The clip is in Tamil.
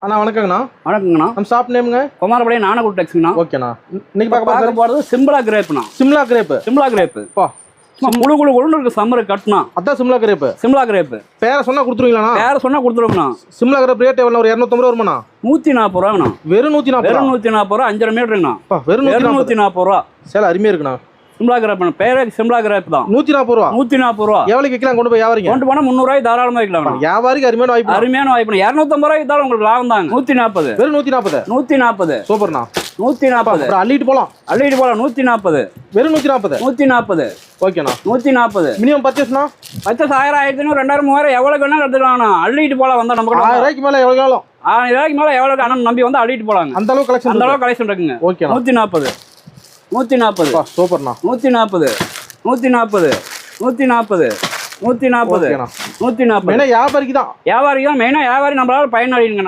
அண்ணா வணக்கங்கண்ணா. வணக்கங்கண்ணா. நம்ம ஷாப் நேமுங்க? குமாரபாளையம் நானகுட் டெக்ஸ்ங்கண்ணா. ஓகேண்ணா. இன்னைக்கு பார்க்க போகிறது சிம்லா கிரேப்ண்ணா. சிம்லா கிரேப். சிம்லா கிரேப் பா குழு குழு குழுன்னு இருக்கு. சம்மர் கட்டணும். அதான் சிம்லா கிரேப். சிம்லா கிரேப் பேரை சொன்னா கொடுத்துருவீங்களா? பேரை சொன்னா கொடுத்துருவோங்கண்ணா. சிம்லா கிரேப் ரேட் எவ்வளோ? ஒரு 250 வருமாண்ணா? 140 ரூபாங்கண்ணா. வெறும் 140? வெறும் 140 ரூபா. 5 மீட்டருங்கண்ணா. வெறும் 140 ரூபா. சேல அருமையா இருக்குண்ணா. சிம்லா கிரேப் பேரே சிம்லா கிரேப் தான். 140 ரூபா. 140 ரூபா. எவ்வளவு விற்கலாம்? கொண்டு போய் வியாபாரிங்க கொண்டு போனா 300 ரூபாய் தாராளமா விற்கலாம். வியாபாரிக்கு அருமையான வாய்ப்பு. அருமையான வாய்ப்பு. 250 ரூபாய் வித்தாலும் உங்களுக்கு லாபம் தாங்க. 140. வெறும் 140. 140. சூப்பர்ண்ணா. 140. அள்ளிட்டு போலாம். அள்ளிட்டு போலாம். 140. வெறும் 140. 140. ஓகேண்ணா. 140. மினிமம் பர்ச்சேஸ்ண்ணா? பர்ச்சேஸ் 1000, 1500, 2000, 3000 எவ்வளவு வேணாலும் எடுத்துக்கலாம்ண்ணா. அள்ளிட்டு போலாம். வந்தா நமக்கு 1000 ரூபாய்க்கு மேல எவ்வளவு காலம்? 1000 ரூபாய்க்கு மேல எவ்வளவு அண்ணன் நம்பி வந்து அள்ளிட்டு போலாங்க. அந்த அளவுக்கு கலெக்ஷன். அந்த அளவுக்கு கலெக்ஷன் இருக்குங்க. ஓகேண்ணா. 140. 140. சூப்பர்ண்ணா. 140. 140. 140. 140. 140. வியாபாரிக்கு தான். வியாபாரி தான் மெயினா. வியாபாரி நம்மளால பயனடையுங்க.